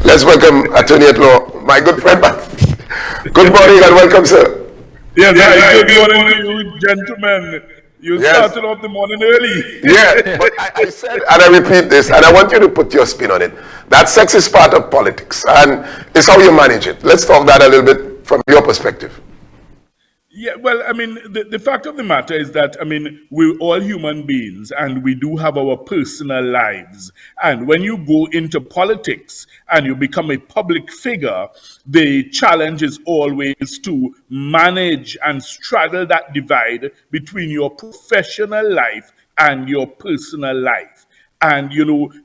Let's welcome Attorney at Law, my good friend. Good morning and welcome, sir. Yes, Yes, hi, hi, good good morning to morning. you, gentlemen. You Yes, started off the morning early. yeah, but I said, and I repeat this, and I want you to put your spin on it. That sex is part of politics, and it's how you manage it. Let's talk that a little bit from your perspective. Yeah, well, I mean, the fact of the matter is that, I mean, we're all human beings and we do have our personal lives. And when you go into politics and you become a public figure, the challenge is always to manage and straddle that divide between your professional life and your personal life. And,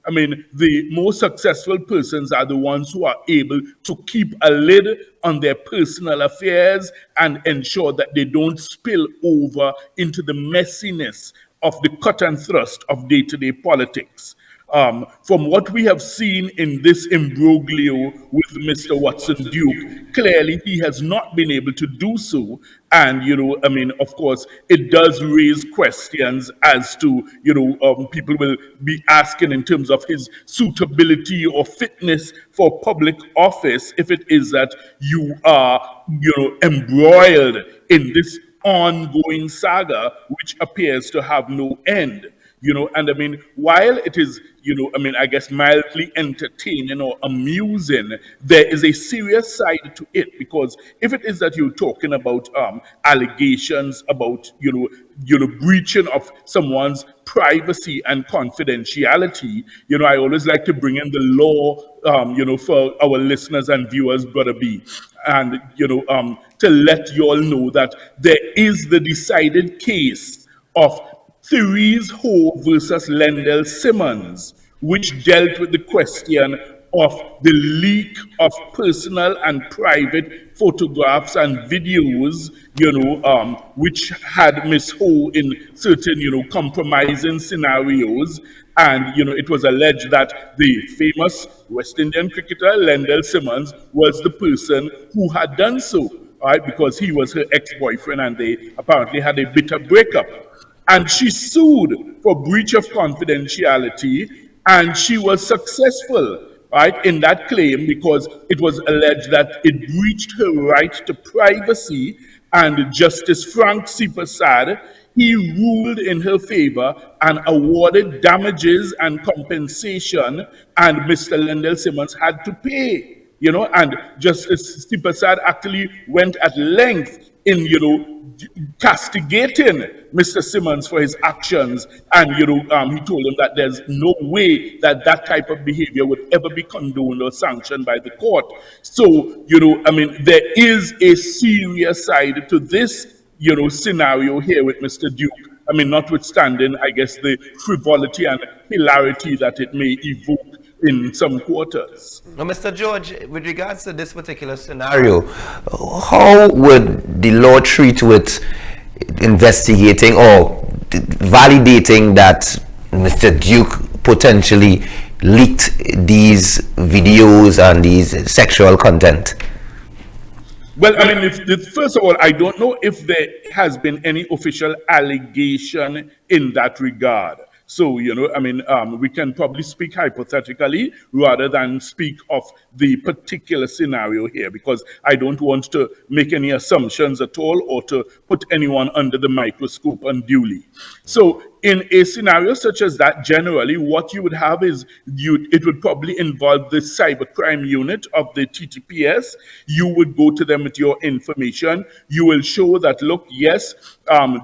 I mean, the most successful persons are the ones who are able to keep a lid on their personal affairs and ensure that they don't spill over into the messiness of the cut and thrust of day to day politics. From what we have seen in this imbroglio with Mr. Watson Duke, clearly he has not been able to do so. And, I mean, of course, it does raise questions as to, people will be asking in terms of his suitability or fitness for public office if it is that you are, embroiled in this ongoing saga, which appears to have no end. And I mean, while it is, I mean, I guess mildly entertaining or amusing, there is a serious side to it, because if it is that you're talking about allegations about, breaching of someone's privacy and confidentiality, I always like to bring in the law, for our listeners and viewers, Brother B, and, to let you all know that there is the decided case of Therese Ho versus Lendell Simmons, which dealt with the question of the leak of personal and private photographs and videos, which had Miss Ho in certain, compromising scenarios. And, it was alleged that the famous West Indian cricketer Lendell Simmons was the person who had done so, right? Because he was her ex-boyfriend and they apparently had a bitter breakup. And she sued for breach of confidentiality, and she was successful, right, in that claim, because it was alleged that it breached her right to privacy. And Justice Frank C. Prasad, he ruled in her favor and awarded damages and compensation, and Mr. Lendell Simmons had to pay. And Justice Stipasad actually went at length in, castigating Mr. Simmons for his actions. And, he told him that there's no way that that type of behavior would ever be condoned or sanctioned by the court. So, I mean, there is a serious side to this, scenario here with Mr. Duke. I mean, notwithstanding, I guess, the frivolity and hilarity that it may evoke in some quarters. Now, Mr. George, with regards to this particular scenario, how would the law treat with investigating or validating that Mr. Duke potentially leaked these videos and these sexual content? Well, I mean, first of all, I don't know if there has been any official allegation in that regard. So, I mean, we can probably speak hypothetically rather than speak of the particular scenario here, because I don't want to make any assumptions at all or to put anyone under the microscope unduly. So, in a scenario such as that, generally what you would have is it would probably involve the cybercrime unit of the TTPS. You would go to them with your information. You will show that, look, yes,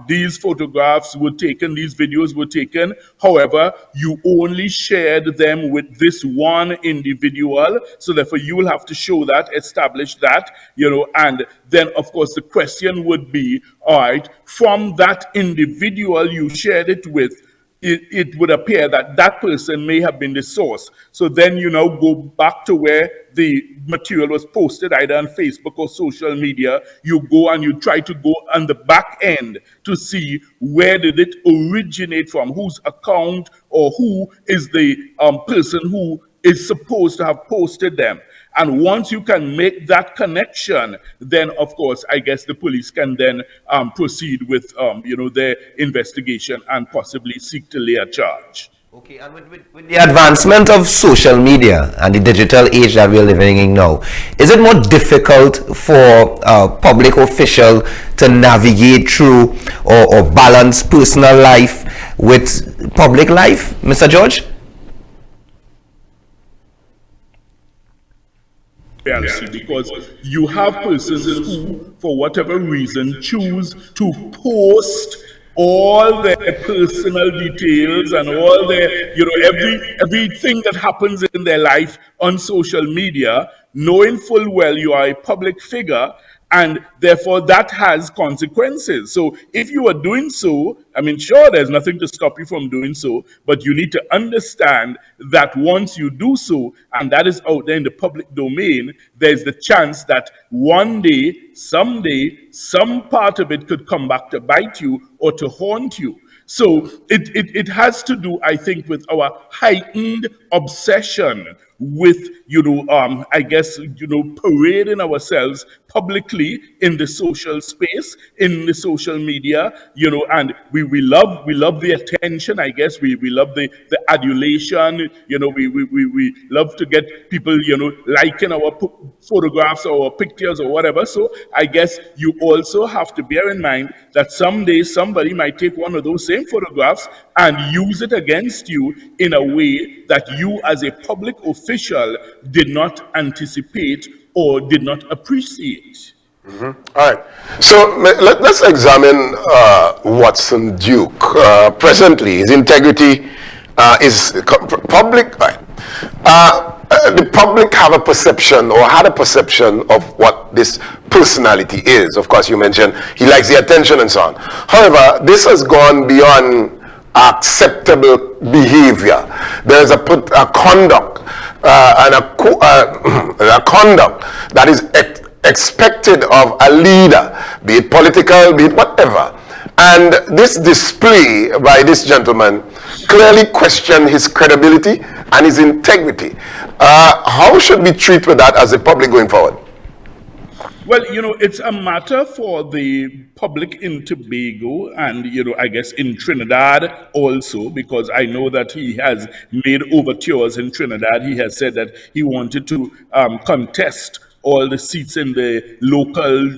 these photographs were taken, these videos were taken. However, you only shared them with this one individual. So therefore, you will have to show that, establish that, and then, of course, the question would be, all right, from that individual you shared it with, it would appear that that person may have been the source. So then you now go back to where the material was posted, either on Facebook or social media. You go and you try to go on the back end to see where did it originate from, whose account or who is the person who is supposed to have posted them. And once you can make that connection, then, of course, I guess the police can then proceed with, their investigation and possibly seek to lay a charge. Okay, and with the advancement of social media and the digital age that we're living in now, is it more difficult for a public official to navigate through or balance personal life with public life, Mr. George? Reality, because you have persons who, for whatever reason, choose to post all their personal details and all their, everything that happens in their life on social media, knowing full well you are a public figure, and therefore that has consequences. So if you are doing so, I mean, sure, there's nothing to stop you from doing so, but you need to understand that once you do so, and that is out there in the public domain, there's the chance that one day, someday, some part of it could come back to bite you or to haunt you. So it has to do, I think, with our heightened obsession with, I guess, parading ourselves publicly in the social space, in the social media, and we love the attention, I guess. We love the adulation, we love to get people, liking our photographs or our pictures or whatever. So I guess you also have to bear in mind that someday somebody might take one of those same photographs and use it against you in a way that you as a public official did not anticipate or did not appreciate. All right. So let's examine Watson Duke. Presently, his integrity is public. The public have a perception or had a perception of what this personality is. Of course, you mentioned he likes the attention and so on. However, this has gone beyond acceptable behavior. There's a conduct and a conduct that is expected of a leader, be it political, be it whatever. And this display by this gentleman clearly questioned his credibility and his integrity. How should we treat with that as a public going forward? Well, it's a matter for the public in Tobago and, I guess in Trinidad also, because I know that he has made overtures in Trinidad. He has said that he wanted to contest all the seats in the local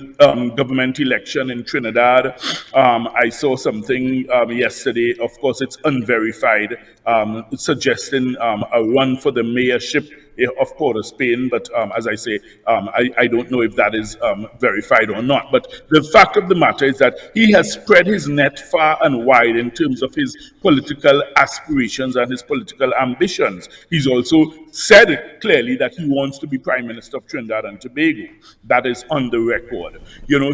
government election in Trinidad. I saw something yesterday, of course it's unverified, suggesting a run for the mayorship of Port of Spain, but as I say, I don't know if that is verified or not. But the fact of the matter is that he has spread his net far and wide in terms of his political aspirations and his political ambitions. He's also said clearly that he wants to be Prime Minister of Trinidad and Tobago. That is on the record.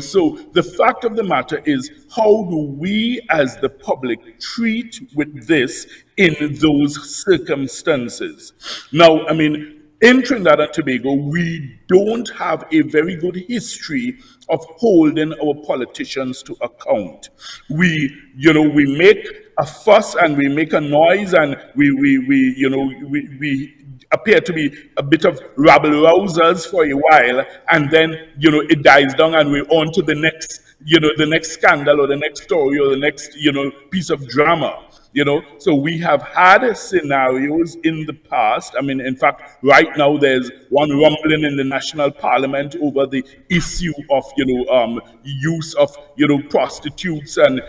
So the fact of the matter is, how do we as the public treat with this in those circumstances? Now, I mean, in Trinidad and Tobago, we don't have a very good history of holding our politicians to account. We make a fuss and we make a noise and we appear to be a bit of rabble-rousers for a while, and then it dies down and we're on to the next the next scandal or the next story or the next piece of drama. So we have had scenarios in the past. I mean, in fact, right now there's one rumbling in the National Parliament over the issue of use of prostitutes and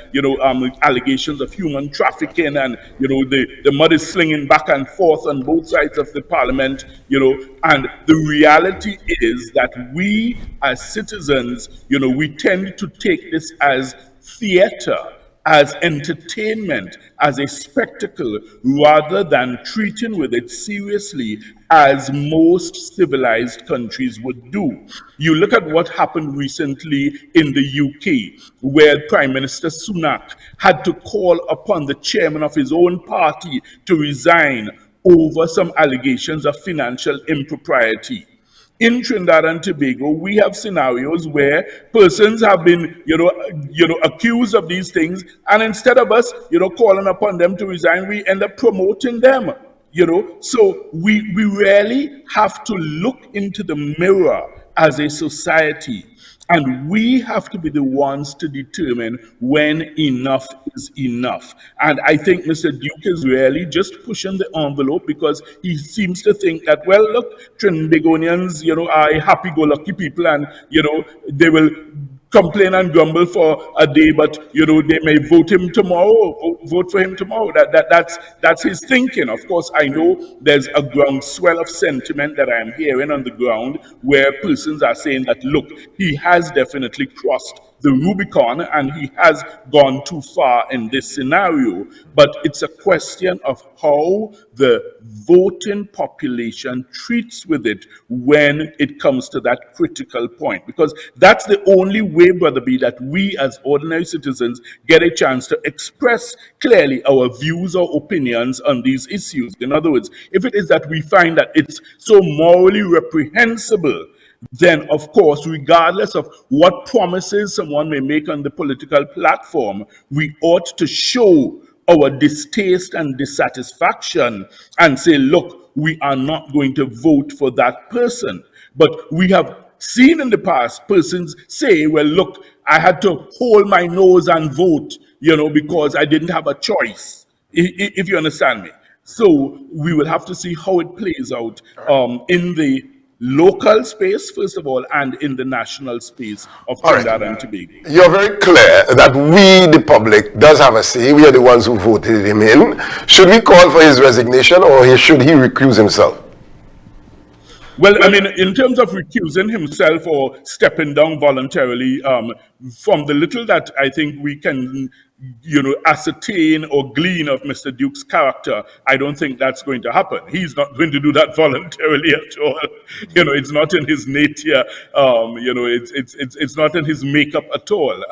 allegations of human trafficking, and the mud is slinging back and forth on both sides of the Parliament. And the reality is that we as citizens, we tend to take this as theater, as entertainment, as a spectacle, rather than treating with it seriously as most civilized countries would do. You look at what happened recently in the UK, where Prime Minister Sunak had to call upon the chairman of his own party to resign over some allegations of financial impropriety. In Trinidad and Tobago, we have scenarios where persons have been, accused of these things, and instead of us, calling upon them to resign, we end up promoting them. So we really have to look into the mirror as a society And we have to be the ones to determine when enough is enough. And I think Mr. Duke is really just pushing the envelope because he seems to think that, well, look, Trinbagonians, are happy-go-lucky people, and, they will complain and grumble for a day, but they may vote him tomorrow, vote for him tomorrow. That's his thinking. Of course, I know there's a groundswell of sentiment that I am hearing on the ground where persons are saying that, look, he has definitely crossed the Rubicon and he has gone too far in this scenario. But it's a question of how the voting population treats with it when it comes to that critical point. Because that's the only way, Brother B, that we as ordinary citizens get a chance to express clearly our views or opinions on these issues. In other words, if it is that we find that it's so morally reprehensible, then of course, regardless of what promises someone may make on the political platform, we ought to show our distaste and dissatisfaction and say, look, we are not going to vote for that person. But we have seen in the past persons say, well, look, I had to hold my nose and vote, because I didn't have a choice, if you understand me. So we will have to see how it plays out in the local space, first of all, and in the national space of Trinidad and Tobago. You're very clear that we, the public, does have a say. We are the ones who voted him in. Should we call for his resignation, or should he recuse himself? Well, I mean, in terms of recusing himself or stepping down voluntarily, from the little that I think we can, ascertain or glean of Mr. Duke's character, I don't think that's going to happen. He's not going to do that voluntarily at all. It's not in his nature. It's not in his makeup at all.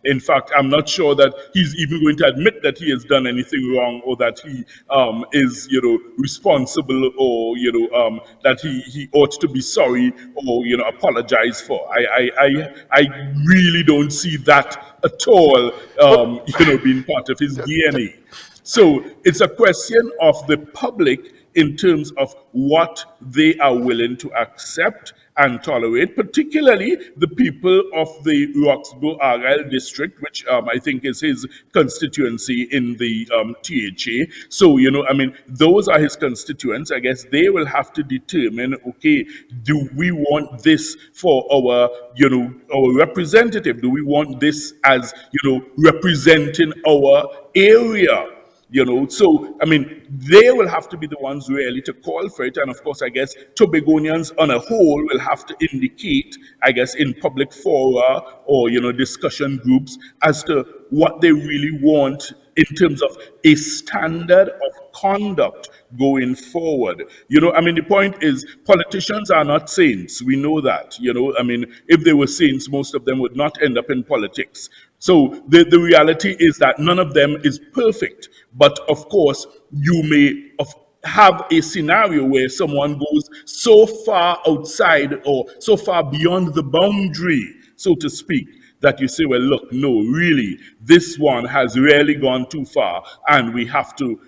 In fact, I'm not sure that he's even going to admit that he has done anything wrong, or that he is, responsible, or that he ought to be sorry or apologize for. I really don't see that at all, being part of his DNA. So it's a question of the public in terms of what they are willing to accept and tolerate, particularly the people of the Roxborough-Argyle district, which I think is his constituency in the THA. So, those are his constituents. I guess they will have to determine, okay, do we want this for our, our representative? Do we want this as, representing our area? So, they will have to be the ones really to call for it. And of course, I guess Tobagonians on a whole will have to indicate, I guess, in public fora or, discussion groups as to what they really want in terms of a standard of conduct going forward. The point is, politicians are not saints. We know that, if they were saints, most of them would not end up in politics. So the reality is that none of them is perfect. But of course, you may have a scenario where someone goes so far outside or so far beyond the boundary, so to speak, that you say, well, look, no, really, this one has really gone too far, and we have to,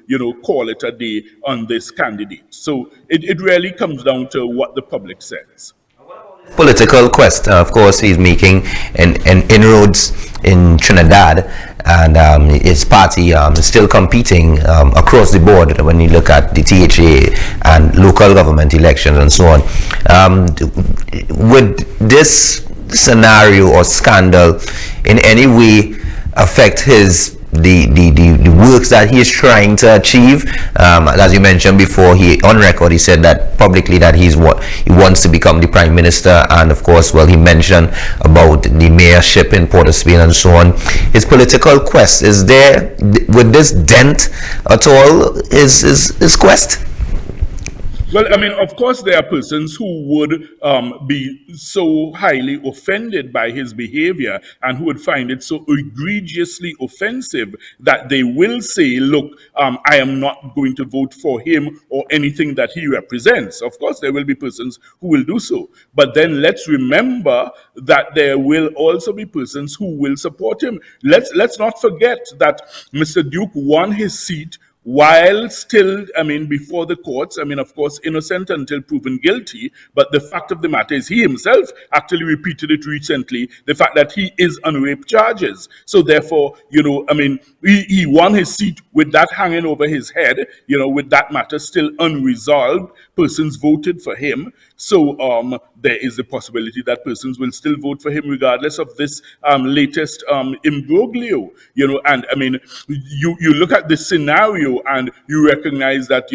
call it a day on this candidate. So it really comes down to what the public says. Political quest, of course, he's making an inroads in Trinidad, and his party is still competing across the board when you look at the THA and local government elections and so on. Would this scenario or scandal in any way affect his the works that he is trying to achieve? As you mentioned before, on record he said that publicly that he wants to become the prime minister, and of course, well, he mentioned about the mayorship in Port of Spain and so on. His political quest, would this dent at all his quest? Well, of course, there are persons who would be so highly offended by his behavior and who would find it so egregiously offensive that they will say, look, I am not going to vote for him or anything that he represents. Of course, there will be persons who will do so. But then let's remember that there will also be persons who will support him. Let's not forget that Mr. Duke won his seat while still, before the courts, of course, innocent until proven guilty. But the fact of the matter is, he himself actually repeated it recently, the fact that he is on rape charges. So therefore, he won his seat with that hanging over his head, with that matter still unresolved. Persons voted for him. So there is the possibility that persons will still vote for him regardless of this latest imbroglio, and you look at this scenario and you recognize that,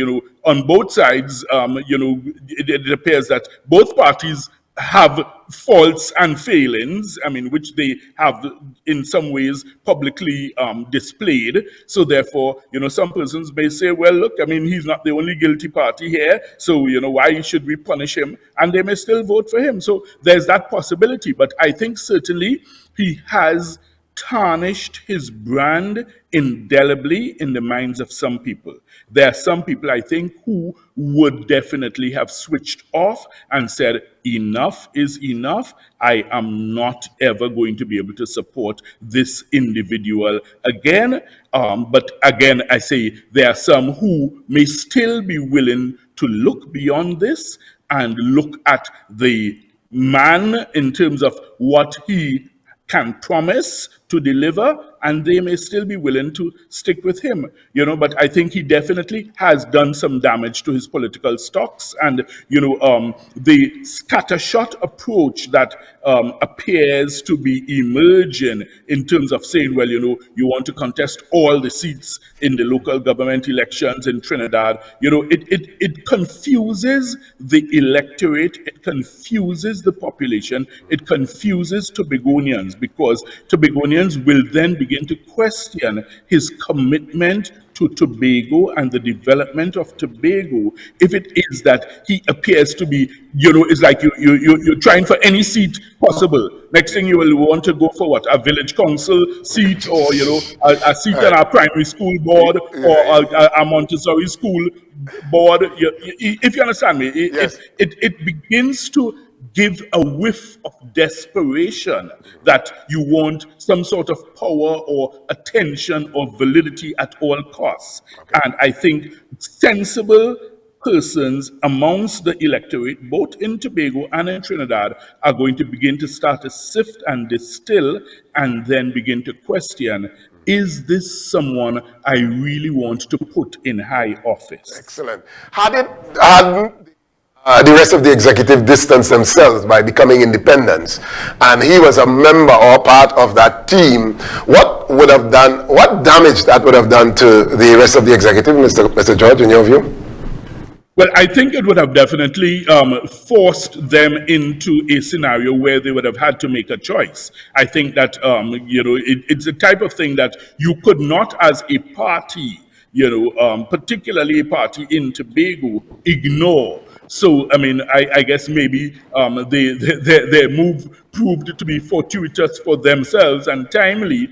on both sides, it appears that both parties have faults and failings, which they have in some ways publicly displayed. So therefore, some persons may say, well, look, he's not the only guilty party here, so, why should we punish him? And they may still vote for him. So there's that possibility. But I think certainly he has tarnished his brand indelibly in the minds of some people. There are some people, I think, who would definitely have switched off and said, enough is enough. I am not ever going to be able to support this individual again. But again, I say there are some who may still be willing to look beyond this and look at the man in terms of what he can promise to deliver, and they may still be willing to stick with him, but I think he definitely has done some damage to his political stocks. And, the scattershot approach that appears to be emerging in terms of saying, well, you want to contest all the seats in the local government elections in Trinidad, it confuses the electorate, it confuses the population, it confuses Tobagonians, because Tobagonians will then begin to question his commitment to Tobago and the development of Tobago, if it is that he appears to be, it's like you're trying for any seat possible. Next thing you will want to go for what? A village council seat, or, a seat on our primary school board, or a Montessori school board. If you understand me, it begins to give a whiff of desperation that you want some sort of power or attention or validity at all costs. Okay. And I think sensible persons amongst the electorate, both in Tobago and in Trinidad, are going to begin to start to sift and distill and then begin to question, is this someone I really want to put in high office? Excellent. Had the rest of the executive distanced themselves by becoming independents, and he was a member or part of that team, what damage that would have done to the rest of the executive, Mr. George, in your view? Well, I think it would have definitely forced them into a scenario where they would have had to make a choice. I think that, it's the type of thing that you could not, as a party, particularly a party in Tobago, ignore. So, I guess maybe their move proved to be fortuitous for themselves and timely,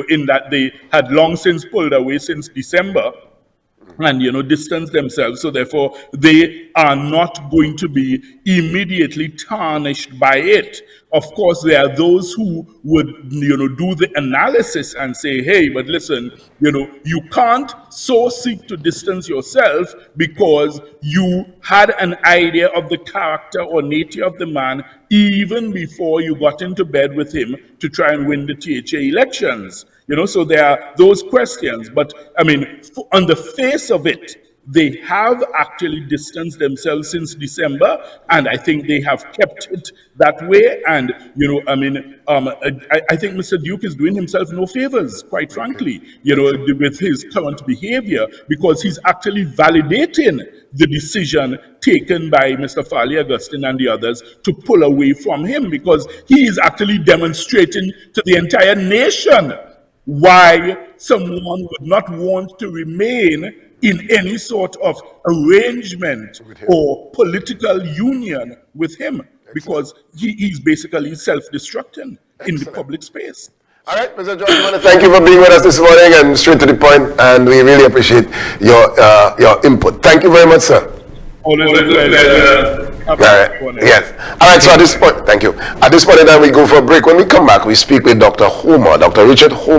in that they had long since pulled away since December and, distance themselves. So therefore, they are not going to be immediately tarnished by it. Of course, there are those who would, do the analysis and say, hey, but listen, you can't so seek to distance yourself because you had an idea of the character or nature of the man even before you got into bed with him to try and win the THA elections. So there are those questions. But, on the face of it, they have actually distanced themselves since December, and I think they have kept it that way. And, I think Mr. Duke is doing himself no favors, quite frankly, with his current behavior, because he's actually validating the decision taken by Mr. Farley Augustine and the others to pull away from him, because he is actually demonstrating to the entire nation why someone would not want to remain in any sort of arrangement or political union with him, because he's basically self-destructing in the public space. All right, Mr. George, I want to thank you for being with us this morning and straight to the point, and we really appreciate your input. Thank you very much, sir. Always a pleasure. All right. Yes. All right, so at this point, thank you. At this point in time, we go for a break. When we come back, we speak with Dr. Richard Homer.